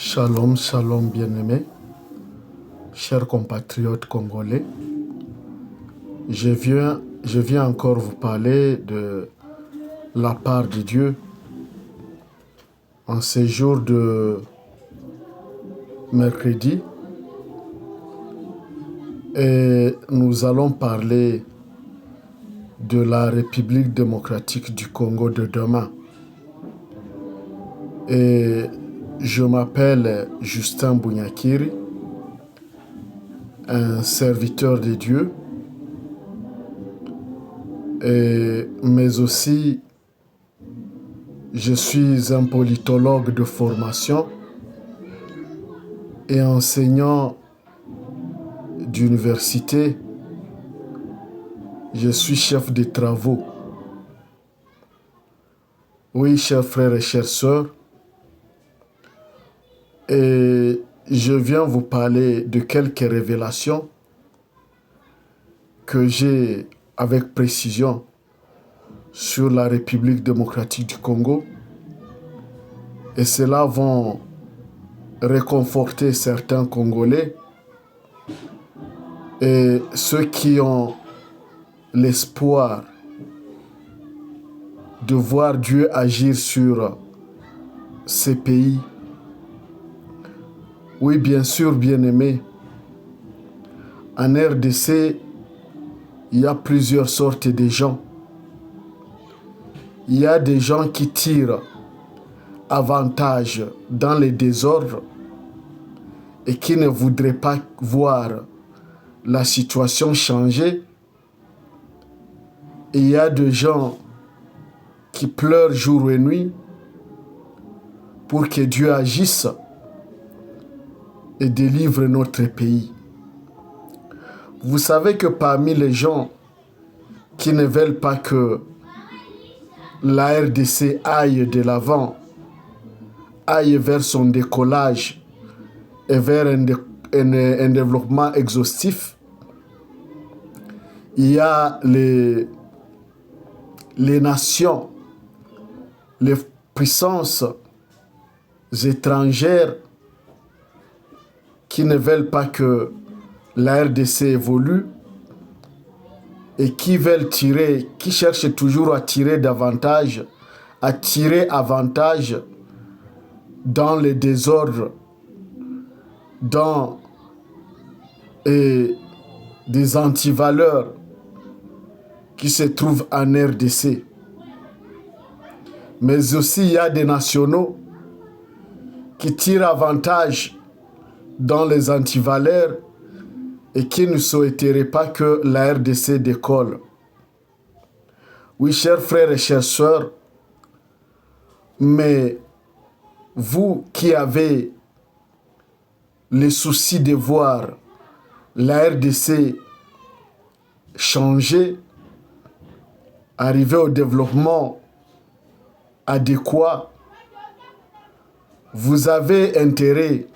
Shalom, shalom bien-aimés, chers compatriotes congolais. Je viens encore vous parler de la part de Dieu en ces jours de mercredi. Et nous allons parler de la République démocratique du Congo de demain. Et je m'appelle Justin Bunyakiri, un serviteur de Dieu, mais aussi je suis un politologue de formation et enseignant d'université. Je suis chef de travaux. Oui, chers frères et chères sœurs, et je viens vous parler de quelques révélations que j'ai avec précision sur la République démocratique du Congo, et cela va réconforter certains Congolais et ceux qui ont l'espoir de voir Dieu agir sur ces pays. Oui, bien sûr, bien-aimés, en RDC, il y a plusieurs sortes de gens. Il y a des gens qui tirent avantage dans les désordres et qui ne voudraient pas voir la situation changer. Et il y a des gens qui pleurent jour et nuit pour que Dieu agisse et délivre notre pays. Vous savez que parmi les gens qui ne veulent pas que la RDC aille de l'avant, aille vers son décollage et vers un développement exhaustif, il y a les nations, les puissances étrangères qui ne veulent pas que la RDC évolue et qui veulent tirer, qui cherchent toujours à tirer davantage, à tirer avantage dans les désordres, dans des antivaleurs qui se trouvent en RDC. Mais aussi il y a des nationaux qui tirent avantage dans les antivaleurs et qui ne souhaiteraient pas que la RDC décolle. Oui, chers frères et chères sœurs, mais vous qui avez le souci de voir la RDC changer, arriver au développement adéquat, vous avez intérêt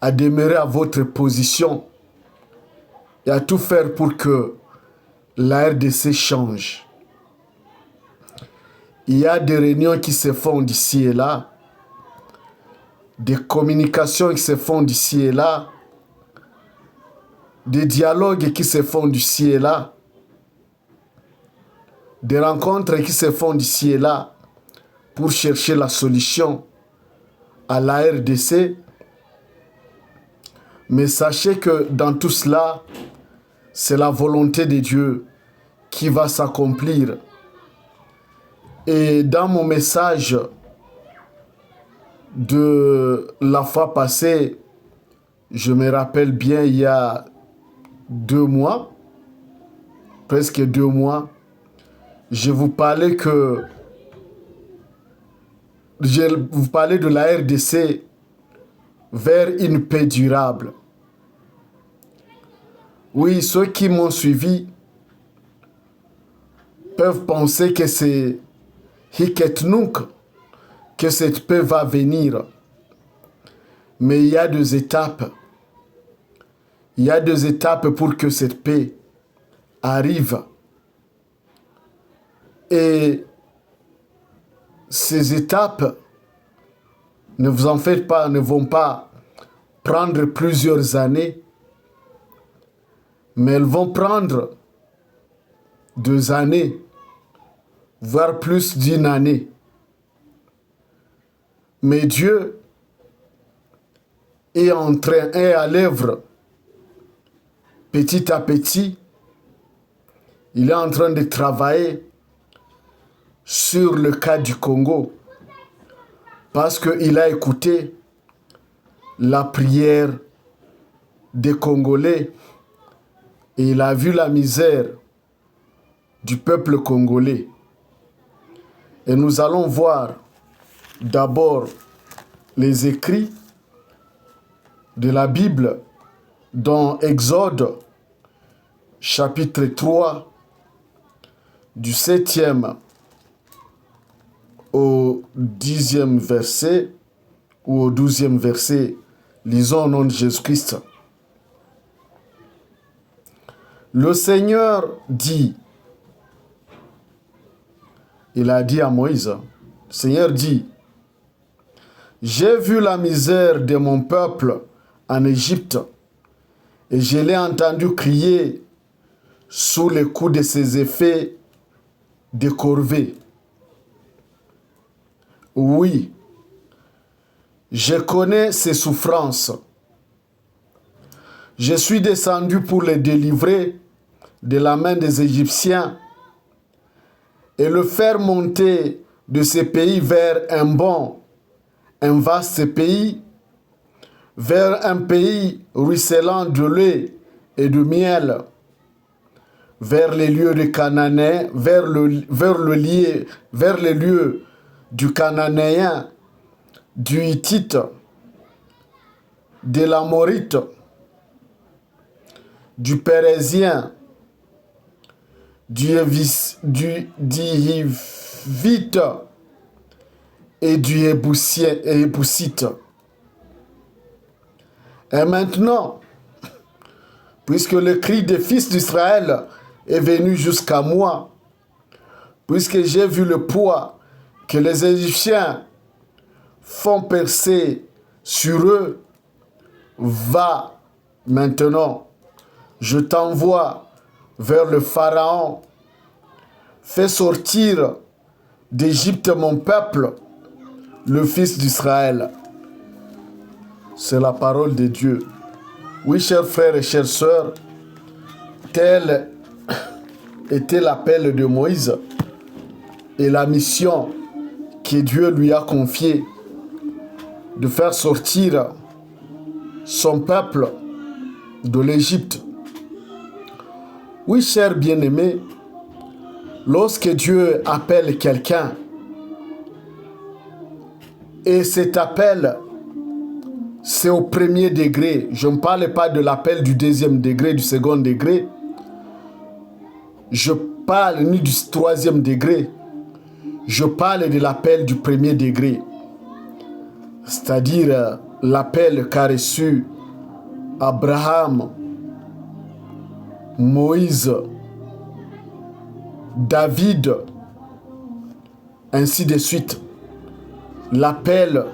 à demeurer à votre position et à tout faire pour que la RDC change. Il y a des réunions qui se font d'ici et là, des communications qui se font d'ici et là, des dialogues qui se font d'ici et là, des rencontres qui se font d'ici et là pour chercher la solution à la RDC. Mais sachez que dans tout cela, c'est la volonté de Dieu qui va s'accomplir. Et dans mon message de la fois passée, je me rappelle bien, il y a 2 mois, presque 2 mois, je vous parlais de la RDC vers une paix durable. Oui, ceux qui m'ont suivi peuvent penser que c'est Hiketnunk, que cette paix va venir. Mais il y a 2 étapes. Il y a 2 étapes pour que cette paix arrive. Et ces étapes ne vous en faites pas, ne vont pas prendre plusieurs années, mais elles vont prendre 2 années, voire plus d'1 année. Mais Dieu est à l'œuvre petit à petit. Il est en train de travailler sur le cas du Congo parce qu'il a écouté la prière des Congolais et il a vu la misère du peuple congolais. Et nous allons voir d'abord les écrits de la Bible dans Exode chapitre 3 du 7e au 10e verset ou au 12e verset. Lisons au nom de Jésus-Christ. Le Seigneur dit, il a dit à Moïse, le Seigneur dit, j'ai vu la misère de mon peuple en Égypte et je l'ai entendu crier sous les coups de ses effets de corvée. Oui, je connais ses souffrances. Je suis descendu pour les délivrer de la main des Égyptiens et le faire monter de ce pays vers un vaste pays, vers un pays ruisselant de lait et de miel, vers les lieux de Cananéens, vers les lieux du Cananéen, du Hittite, de l'Amorite, du Pérésien, du Hivite et du Héboussite. Et maintenant, puisque le cri des fils d'Israël est venu jusqu'à moi, puisque j'ai vu le poids que les Égyptiens font percer sur eux, va maintenant, je t'envoie vers le Pharaon, fais sortir d'Égypte mon peuple, le fils d'Israël. C'est la parole de Dieu. Oui, chers frères et chères sœurs, tel était l'appel de Moïse et la mission que Dieu lui a confiée de faire sortir son peuple de l'Égypte. Oui, chers bien-aimés, lorsque Dieu appelle quelqu'un, et cet appel, c'est au premier degré, je ne parle pas de l'appel du deuxième degré, du second degré, je parle ni du troisième degré, je parle de l'appel du premier degré, c'est-à-dire l'appel qu'a reçu Abraham, Moïse, David, ainsi de suite. L'appel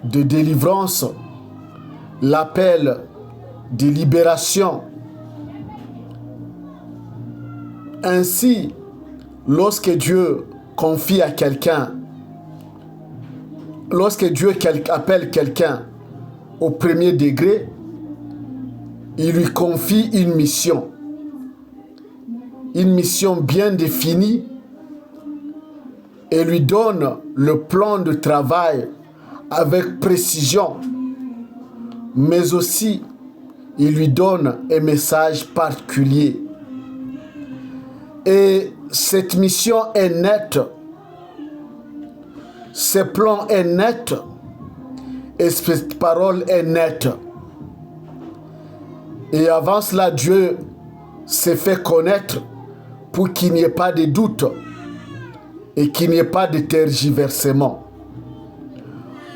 de délivrance, l'appel de libération. Ainsi, lorsque Dieu confie à quelqu'un, lorsque Dieu appelle quelqu'un au premier degré, il lui confie une mission bien définie et lui donne le plan de travail avec précision, mais aussi il lui donne un message particulier. Et cette mission est nette, ce plan est net et cette parole est nette. Et avant cela, Dieu s'est fait connaître pour qu'il n'y ait pas de doute et qu'il n'y ait pas de tergiversement.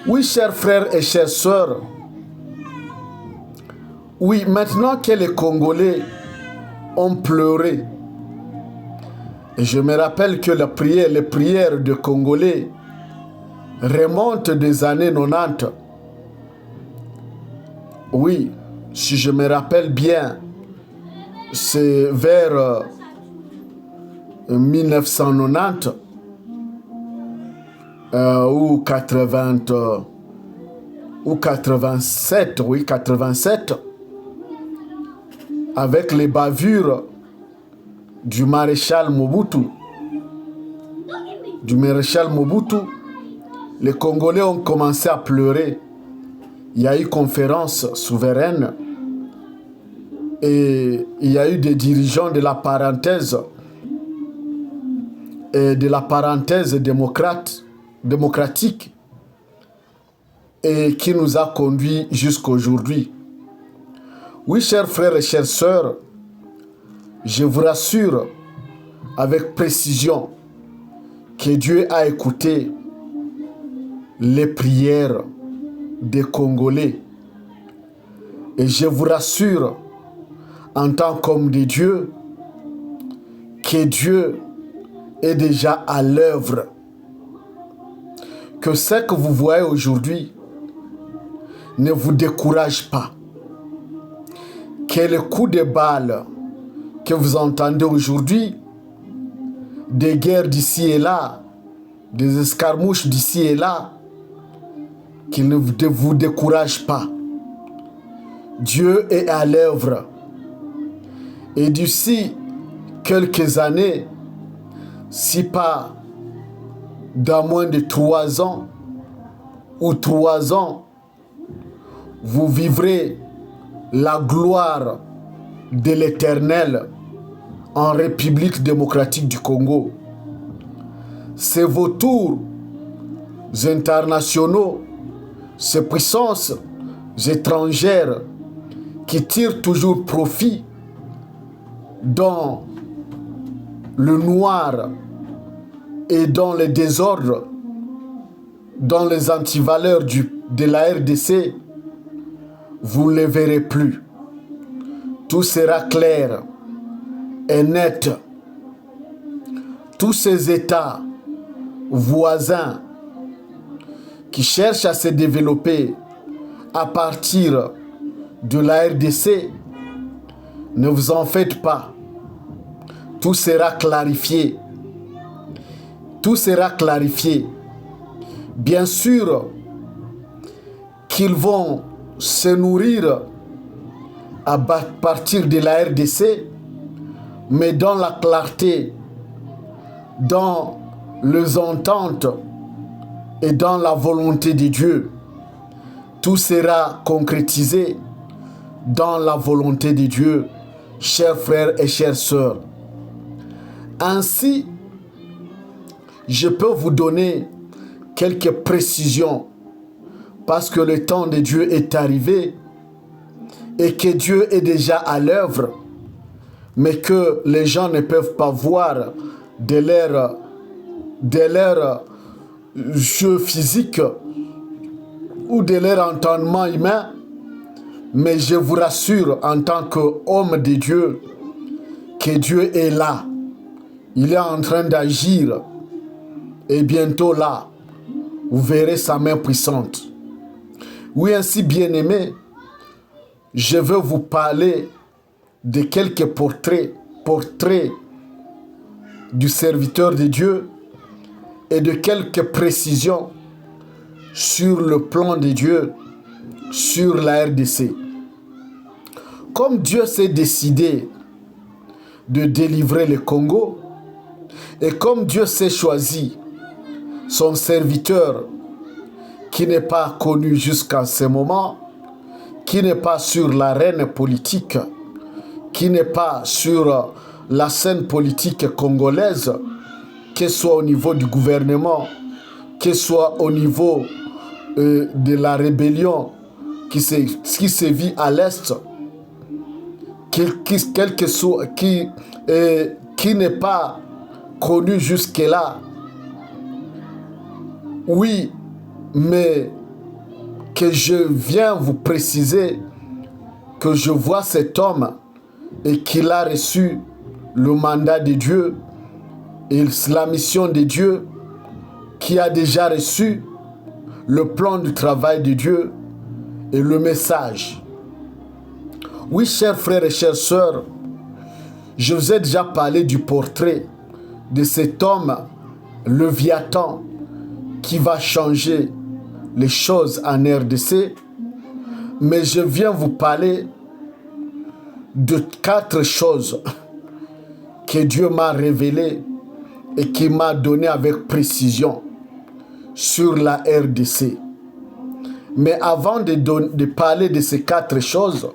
Oui, chers frères et chères sœurs, oui, maintenant que les Congolais ont pleuré, et je me rappelle que les prières de Congolais remonte des années 90. Oui, si je me rappelle bien, c'est vers 1990 ou 80 ou 87, oui, 87, avec les bavures du maréchal Mobutu. Les Congolais ont commencé à pleurer. Il y a eu conférence souveraine et il y a eu des dirigeants de la parenthèse et de la parenthèse démocratique et qui nous a conduits jusqu'aujourd'hui. Oui, chers frères et chères sœurs, je vous rassure avec précision que Dieu a écouté les prières des Congolais. Et je vous rassure, en tant qu'homme de Dieu, que Dieu est déjà à l'œuvre. Que ce que vous voyez aujourd'hui ne vous décourage pas. Que les coups de balle que vous entendez aujourd'hui, des guerres d'ici et là, des escarmouches d'ici et là, qu'il ne vous décourage pas. Dieu est à l'œuvre. Et d'ici quelques années, si pas dans moins de 3 ans ou 3 ans, vous vivrez la gloire de l'Éternel en République démocratique du Congo. Ces vautours internationaux, ces puissances étrangères qui tirent toujours profit dans le noir et dans le désordre, dans les antivaleurs de la RDC, vous ne les verrez plus. Tout sera clair et net. Tous ces États voisins qui cherchent à se développer à partir de la RDC, ne vous en faites pas. Tout sera clarifié. Tout sera clarifié. Bien sûr qu'ils vont se nourrir à partir de la RDC, mais dans la clarté, dans les ententes et dans la volonté de Dieu. Tout sera concrétisé dans la volonté de Dieu, chers frères et chères sœurs. Ainsi, je peux vous donner quelques précisions parce que le temps de Dieu est arrivé et que Dieu est déjà à l'œuvre, mais que les gens ne peuvent pas voir de leur jeu physique ou de leur entendement humain. Mais je vous rassure en tant qu'homme de Dieu que Dieu est là. Il est en train d'agir et bientôt là, vous verrez sa main puissante. Oui, ainsi bien-aimés, je veux vous parler de quelques portraits du serviteur de Dieu et de quelques précisions sur le plan de Dieu, sur la RDC. Comme Dieu s'est décidé de délivrer le Congo, et comme Dieu s'est choisi son serviteur qui n'est pas connu jusqu'à ce moment, qui n'est pas sur l'arène politique, qui n'est pas sur la scène politique congolaise, que ce soit au niveau du gouvernement, que ce soit au niveau de la rébellion qui sévit à l'Est, qui n'est pas connu jusque-là. Oui, mais que je viens vous préciser que je vois cet homme et qu'il a reçu le mandat de Dieu et la mission de Dieu, qui a déjà reçu le plan du travail de Dieu et le message. Oui, chers frères et chères sœurs, je vous ai déjà parlé du portrait de cet homme, Léviathan, qui va changer les choses en RDC. Mais je viens vous parler de 4 choses que Dieu m'a révélées et qui m'a donné avec précision sur la RDC. Mais avant de parler de ces 4 choses,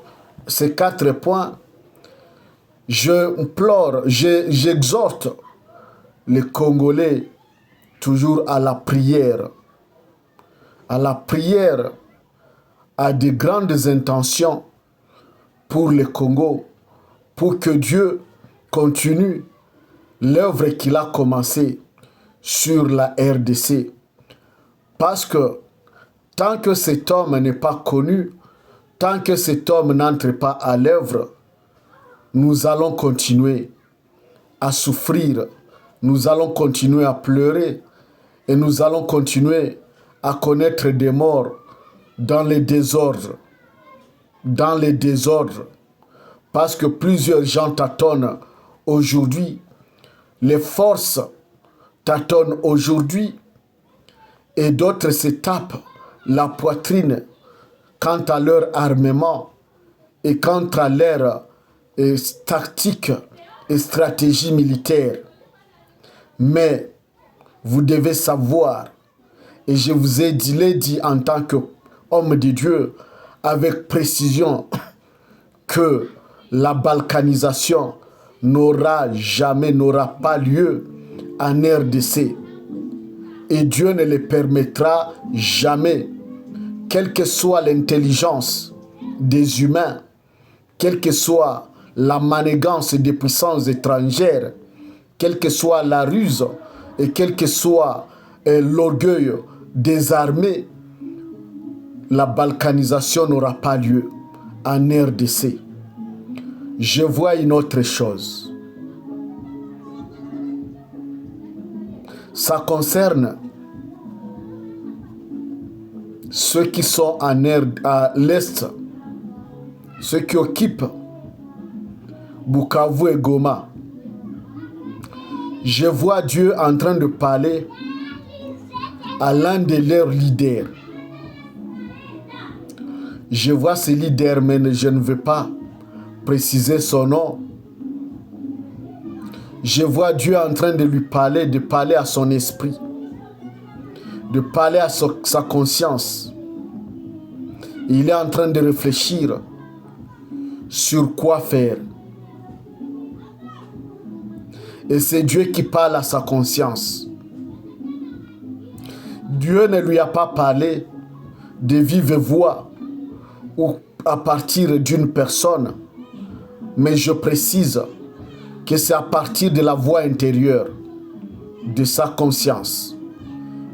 ces 4 points, j'exhorte les Congolais toujours à la prière. À la prière, à de grandes intentions pour le Congo, pour que Dieu continue l'œuvre qu'il a commencée sur la RDC. Parce que tant que cet homme n'est pas connu, tant que cet homme n'entre pas à l'œuvre, nous allons continuer à souffrir, nous allons continuer à pleurer et nous allons continuer à connaître des morts dans les désordres. Dans les désordres. Parce que plusieurs gens tâtonnent aujourd'hui. Les forces tâtonnent aujourd'hui et d'autres se tapent la poitrine quant à leur armement et quant à leur tactique et stratégie militaire. Mais vous devez savoir, et je vous ai dit en tant qu'homme de Dieu avec précision, que la balkanisation n'aura pas lieu en RDC. Et Dieu ne le permettra jamais, quelle que soit l'intelligence des humains, quelle que soit la manigance des puissances étrangères, quelle que soit la ruse et quel que soit l'orgueil des armées, la balkanisation n'aura pas lieu en RDC. Je vois une autre chose. Ça concerne ceux qui sont à l'est, ceux qui occupent Bukavu et Goma. Je vois Dieu en train de parler à l'un de leurs leaders. Je vois ce leader, mais je ne veux pas préciser son nom. Je vois Dieu en train de lui parler, de parler à son esprit, de parler à sa conscience. Il est en train de réfléchir sur quoi faire. Et c'est Dieu qui parle à sa conscience. Dieu ne lui a pas parlé de vive voix ou à partir d'une personne, mais je précise que c'est à partir de la voix intérieure, de sa conscience.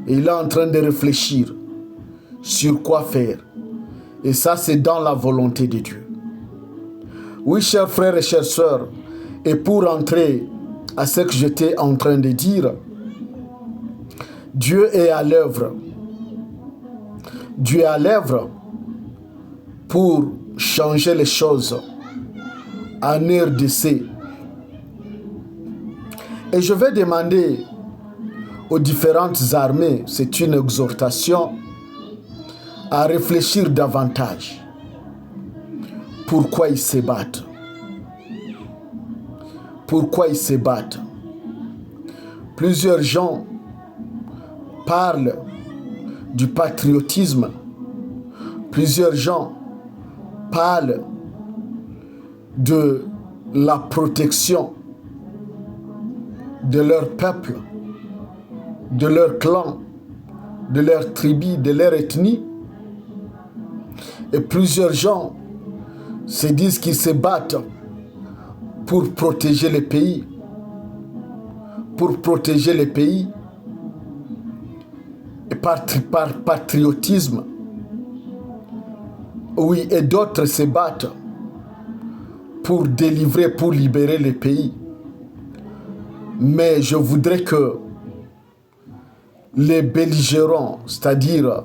Et il est en train de réfléchir sur quoi faire. Et ça, c'est dans la volonté de Dieu. Oui, chers frères et chères sœurs, et pour entrer à ce que j'étais en train de dire, Dieu est à l'œuvre. Dieu est à l'œuvre pour changer les choses en RDC. Et je vais demander aux différentes armées, c'est une exhortation, à réfléchir davantage. Pourquoi ils se battent? Pourquoi ils se battent? Plusieurs gens parlent du patriotisme. Plusieurs gens parlent de la protection de leur peuple, de leur clan, de leur tribu, de leur ethnie. Et plusieurs gens se disent qu'ils se battent pour protéger le pays. Pour protéger le pays. Et par patriotisme. Oui, et d'autres se battent pour délivrer, pour libérer le pays. Mais je voudrais que les belligérants, c'est-à-dire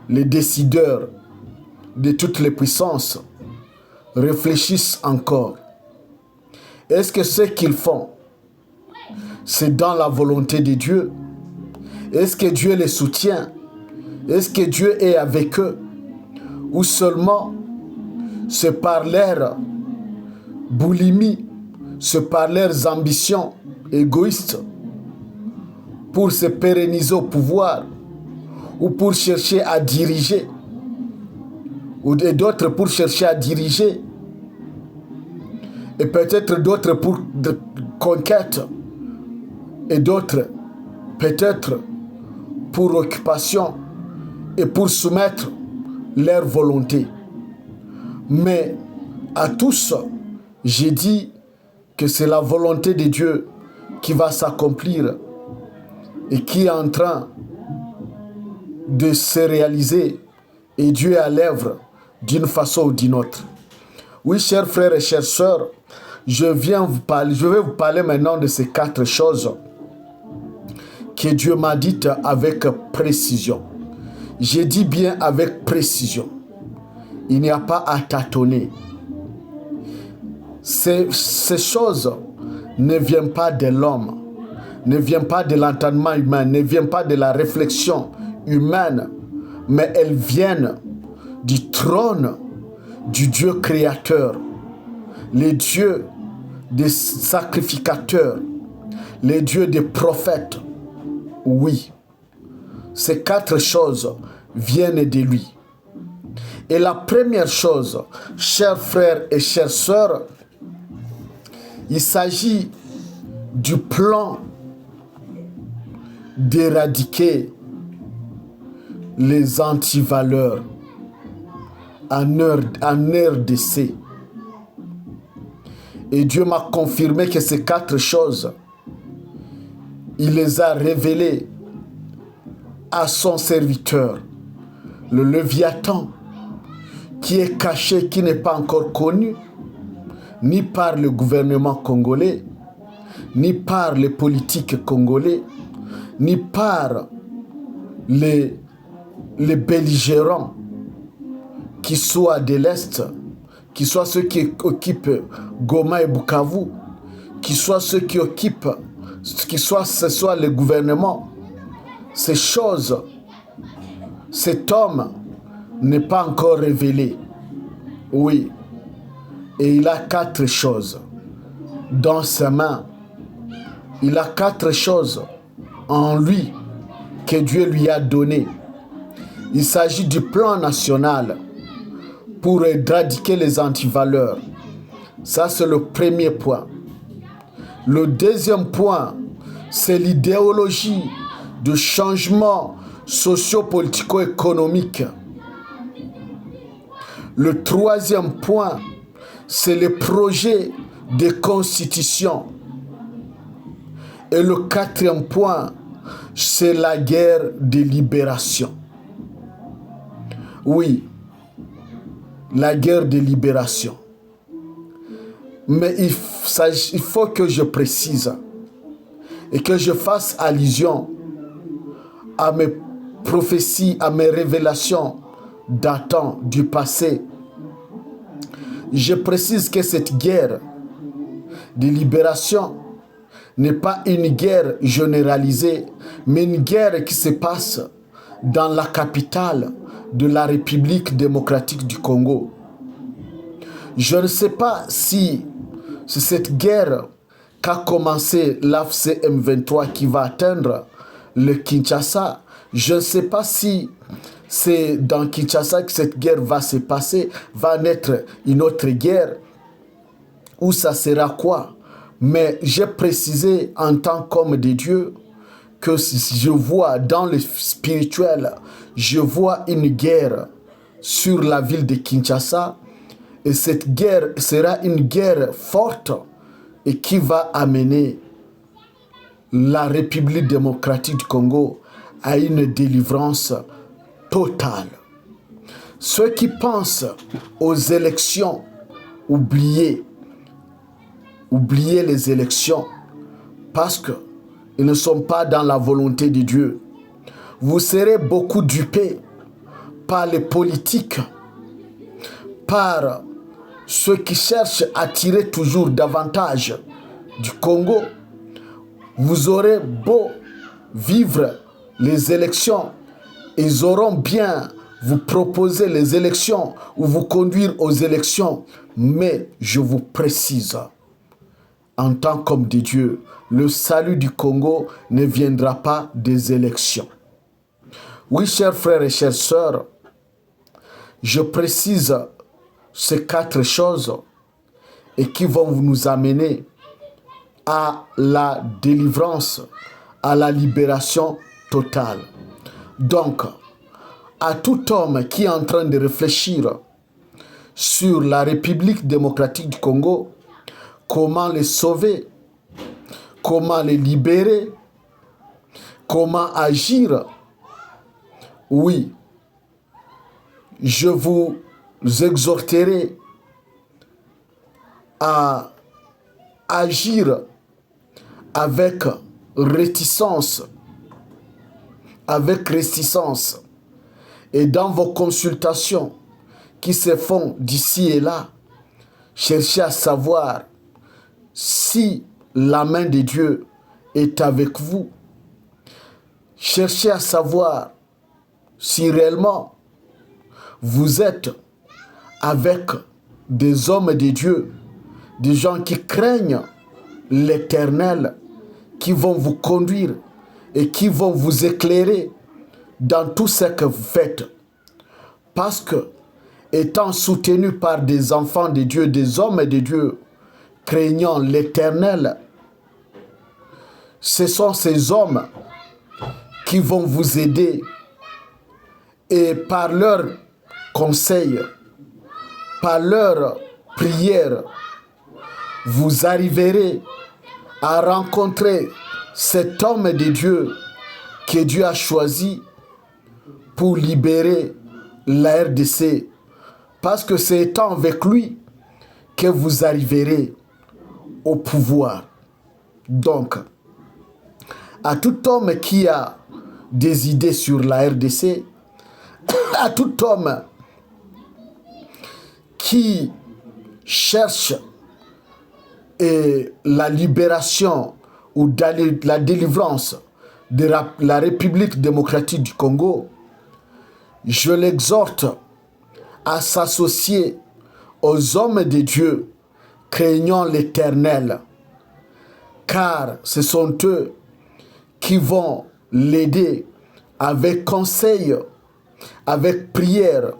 les décideurs de toutes les puissances réfléchissent encore. Est-ce que ce qu'ils font, c'est dans la volonté de Dieu? Est-ce que Dieu les soutient? Est-ce que Dieu est avec eux? Ou seulement c'est par leur boulimie, c'est par leurs ambitions égoïstes pour se pérenniser au pouvoir ou pour chercher à diriger, ou d'autres pour chercher à diriger, et peut-être d'autres pour de conquête, et d'autres peut-être pour occupation et pour soumettre leur volonté. Mais à tous, j'ai dit que c'est la volonté de Dieu qui va s'accomplir et qui est en train de se réaliser, et Dieu est à l'œuvre d'une façon ou d'une autre. Oui, chers frères et chères sœurs, je vais vous parler maintenant de ces 4 choses que Dieu m'a dites avec précision. J'ai dit bien avec précision. Il n'y a pas à tâtonner. Ces choses ne viennent pas de l'homme, ne viennent pas de l'entendement humain, ne viennent pas de la réflexion humaine, mais elles viennent du trône du Dieu créateur, les dieux des sacrificateurs, les dieux des prophètes. Oui, ces 4 choses viennent de lui. Et la première chose, chers frères et chères sœurs, il s'agit du plan d'éradiquer les antivaleurs en RDC. Et Dieu m'a confirmé que ces 4 choses, il les a révélées à son serviteur, le Léviathan, qui est caché, qui n'est pas encore connu, ni par le gouvernement congolais, ni par les politiques congolais, ni par les belligérants, qui soient de l'Est, qui soient ceux qui occupent Goma et Bukavu, qui soient ceux qui occupent, ce soit le gouvernement. Ces choses, cet homme n'est pas encore révélé. Oui. Et il a 4 choses dans sa main. Il a 4 choses en lui que Dieu lui a données. Il s'agit du plan national pour éradiquer les antivaleurs. Ça, c'est le premier point. Le deuxième point, c'est l'idéologie de changement socio-politico-économique. Le troisième point, c'est le projet de constitution. Et le 4e point, c'est la guerre de libération. Oui, la guerre de libération. Mais il faut que je précise et que je fasse allusion à mes prophéties, à mes révélations datant du passé. Je précise que cette guerre de libération n'est pas une guerre généralisée, mais une guerre qui se passe dans la capitale de la République démocratique du Congo. Je ne sais pas si c'est cette guerre qu'a commencé l'AFC M23 qui va atteindre le Kinshasa. Je ne sais pas si c'est dans Kinshasa que cette guerre va se passer, va naître une autre guerre, ou ça sera quoi. Mais j'ai précisé en tant qu'homme de Dieu que je vois dans le spirituel, je vois une guerre sur la ville de Kinshasa, et cette guerre sera une guerre forte et qui va amener la République démocratique du Congo à une délivrance totale. Ceux qui pensent aux élections, oubliez les élections parce qu'ils ne sont pas dans la volonté de Dieu. Vous serez beaucoup dupés par les politiques, par ceux qui cherchent à tirer toujours davantage du Congo, vous aurez beau vivre les élections, ils auront bien vous proposer les élections ou vous conduire aux élections, mais je vous précise, en tant qu'homme de Dieu, le salut du Congo ne viendra pas des élections. Oui, chers frères et chères sœurs, je précise ces 4 choses et qui vont nous amener à la délivrance, à la libération totale. Donc, à tout homme qui est en train de réfléchir sur la République démocratique du Congo, comment les sauver, comment les libérer, comment agir, oui, je vous exhorterai à agir avec réticence, et dans vos consultations qui se font d'ici et là, cherchez à savoir si la main de Dieu est avec vous. Cherchez à savoir si réellement vous êtes avec des hommes de Dieu, des gens qui craignent l'Éternel, qui vont vous conduire et qui vont vous éclairer dans tout ce que vous faites. Parce que, étant soutenu par des enfants de Dieu, des hommes de Dieu, craignant l'Éternel, ce sont ces hommes qui vont vous aider et par leurs conseils, par leurs prières, vous arriverez à rencontrer cet homme de Dieu que Dieu a choisi pour libérer la RDC. Parce que c'est étant avec lui que vous arriverez au pouvoir. Donc, à tout homme qui a des idées sur la RDC, à tout homme qui cherche la libération ou la délivrance de la République démocratique du Congo, je l'exhorte à s'associer aux hommes de Dieu craignant l'Éternel, car ce sont eux qui vont l'aider avec conseil, avec prière,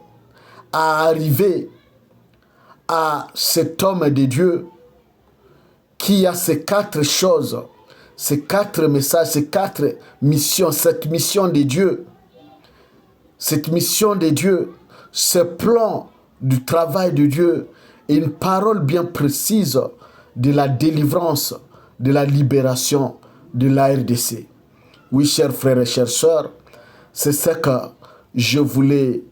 à arriver à cet homme de Dieu qui a ces 4 choses, ces 4 messages, ces 4 missions, cette mission de Dieu, ce plan du travail de Dieu et une parole bien précise de la délivrance, de la libération de la RDC. Oui, chers frères et chères sœurs, c'est ce que je voulais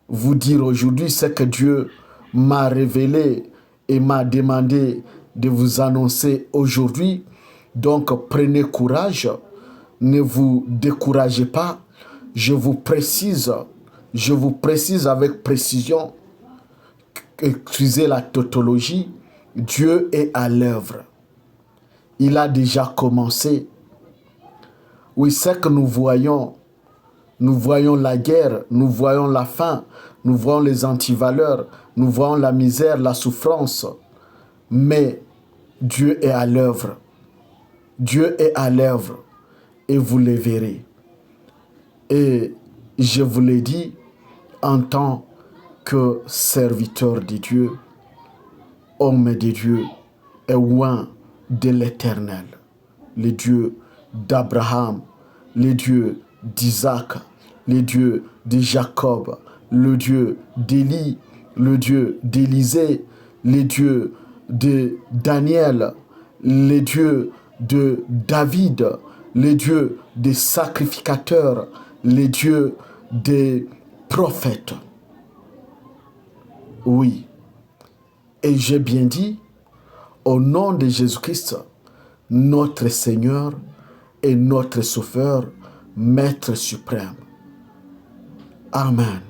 vous dire aujourd'hui, ce que Dieu m'a révélé et m'a demandé de vous annoncer aujourd'hui. Donc, prenez courage, ne vous découragez pas. Je vous précise avec précision, excusez la tautologie, Dieu est à l'œuvre. Il a déjà commencé. Oui, c'est que nous voyons la guerre, nous voyons la faim, nous voyons les antivaleurs, nous voyons la misère, la souffrance. Mais Dieu est à l'œuvre. Dieu est à l'œuvre et vous le verrez. Et je vous l'ai dit en tant que serviteur de Dieu, homme de Dieu et oint de l'Éternel, le Dieu d'Abraham, le Dieu d'Isaac, le Dieu de Jacob, le Dieu d'Élie, le Dieu d'Élisée, le Dieu de Daniel, le Dieu de David, le Dieu des sacrificateurs, le Dieu des prophètes. Oui, et j'ai bien dit, au nom de Jésus-Christ, notre Seigneur et notre Sauveur, Maître suprême. Amen.